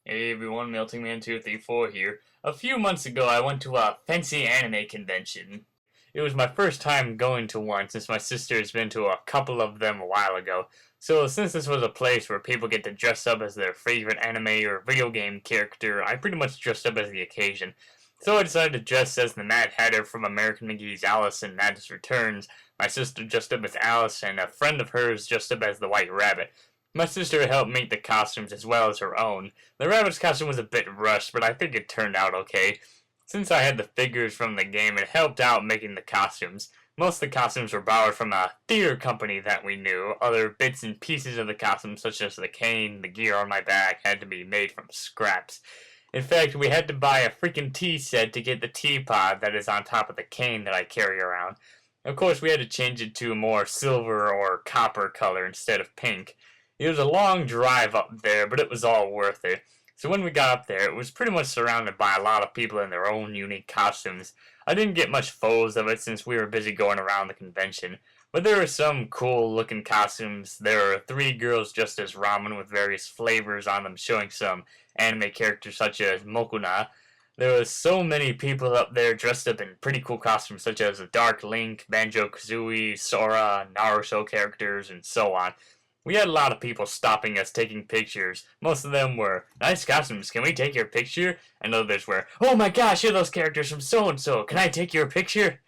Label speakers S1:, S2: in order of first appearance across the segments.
S1: Hey everyone, MeltingMan234 here. A few months ago, I went to a fancy anime convention. It was my first time going to one since my sister has been to a couple of them a while ago. So, since this was a place where people get to dress up as their favorite anime or video game character, I pretty much dressed up as the occasion. So, I decided to dress as the Mad Hatter from American McGee's Alice and Madness Returns. My sister dressed up as Alice, and a friend of hers dressed up as the White Rabbit. My sister helped make the costumes as well as her own. The rabbit's costume was a bit rushed, but I think it turned out okay. Since I had the figures from the game, it helped out making the costumes. Most of the costumes were borrowed from a theater company that we knew. Other bits and pieces of the costume, such as the cane, the gear on my back, had to be made from scraps. In fact, we had to buy a freaking tea set to get the teapot that is on top of the cane that I carry around. Of course, we had to change it to a more silver or copper color instead of pink. It was a long drive up there, but it was all worth it. So when we got up there, it was pretty much surrounded by a lot of people in their own unique costumes. I didn't get much photos of it since we were busy going around the convention, but there were some cool looking costumes. There were 3 girls dressed as ramen with various flavors on them, showing some anime characters such as Mokuna. There was so many people up there dressed up in pretty cool costumes such as a Dark Link, Banjo-Kazooie, Sora, Naruto characters, and so on. We had a lot of people stopping us taking pictures. Most of them were, "Nice costumes, can we take your picture?" And others were, "Oh my gosh, you're those characters from so-and-so, can I take your picture?"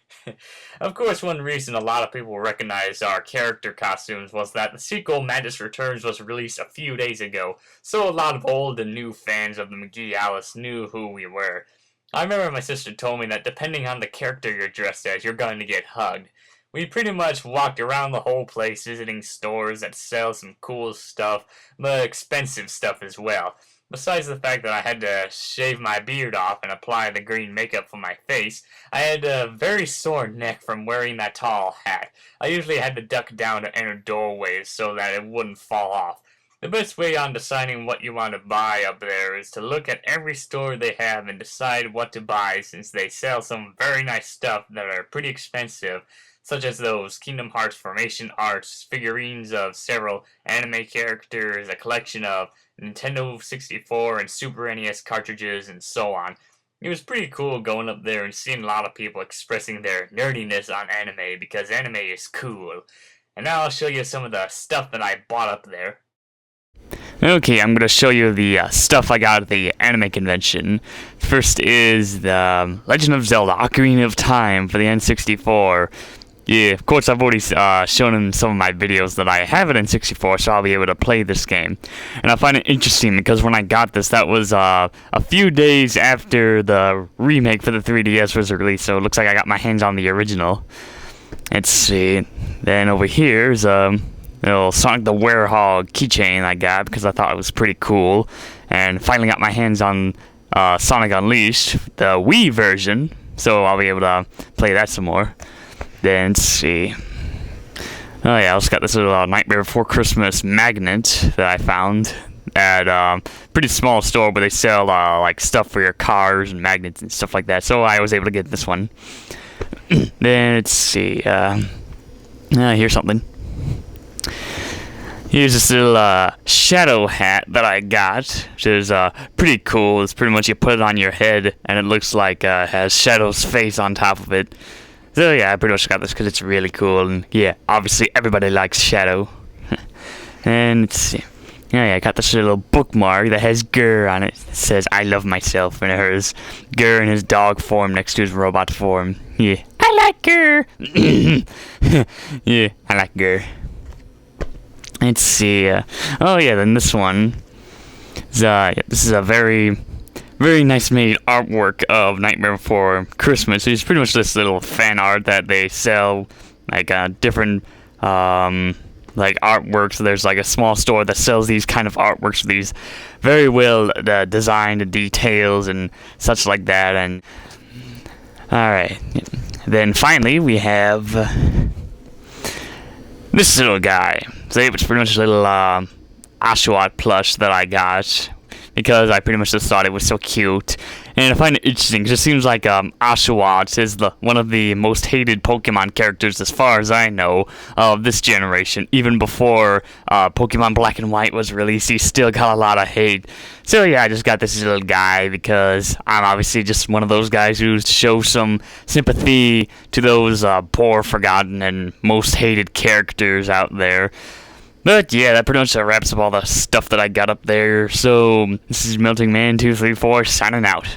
S1: Of course, one reason a lot of people recognized our character costumes was that the sequel, Madness Returns, was released a few days ago, so a lot of old and new fans of the McGee Alice knew who we were. I remember my sister told me that depending on the character you're dressed as, you're going to get hugged. We pretty much walked around the whole place visiting stores that sell some cool stuff, but expensive stuff as well. Besides the fact that I had to shave my beard off and apply the green makeup for my face, I had a very sore neck from wearing that tall hat. I usually had to duck down to enter doorways so that it wouldn't fall off. The best way on deciding what you want to buy up there is to look at every store they have and decide what to buy, since they sell some very nice stuff that are pretty expensive, such as those Kingdom Hearts Formation Arts, figurines of several anime characters, a collection of Nintendo 64 and Super NES cartridges, and so on. It was pretty cool going up there and seeing a lot of people expressing their nerdiness on anime, because anime is cool. And now I'll show you some of the stuff that I bought up there. Okay, I'm going to show you the stuff I got at the anime convention. First is the Legend of Zelda Ocarina of Time for the N64. Yeah, of course I've already shown in some of my videos that I have an N64, so I'll be able to play this game. And I find it interesting because when I got this, that was a few days after the remake for the 3DS was released, so it looks like I got my hands on the original. Let's see. Then over here is a little Sonic the Werehog keychain I got because I thought it was pretty cool. And finally got my hands on Sonic Unleashed, the Wii version, so I'll be able to play that some more. Then, let's see. Oh yeah, I also got this little Nightmare Before Christmas magnet that I found at a pretty small store, but they sell like stuff for your cars and magnets and stuff like that, so I was able to get this one. Then, let's see. Here's something. Here's this little shadow hat that I got, which is pretty cool. It's pretty much you put it on your head, and it looks like has Shadow's face on top of it. So yeah, I pretty much got this because it's really cool, and yeah, obviously everybody likes Shadow. And let's see. Yeah, I got this little bookmark that has Gur on it. It says, "I love myself," and it has Gur in his dog form next to his robot form. Yeah, I like Gur. Yeah, I like Gur. Let's see. Oh yeah, then this one. This is a very nice made artwork of Nightmare Before Christmas. It's pretty much this little fan art that they sell, like different like artworks. So there's like a small store that sells these kind of artworks with these very well designed details and such like that. And alright, then finally we have this little guy. So it's pretty much a little Oshawott plush that I got, because I pretty much just thought it was so cute. And I find it interesting because it seems like Oshawott is one of the most hated Pokemon characters, as far as I know, of this generation. Even before Pokemon Black and White was released, he still got a lot of hate. So yeah, I just got this little guy because I'm obviously just one of those guys who show some sympathy to those poor, forgotten, and most hated characters out there. But yeah, that pretty much wraps up all the stuff that I got up there. So this is Melting Man 234 signing out.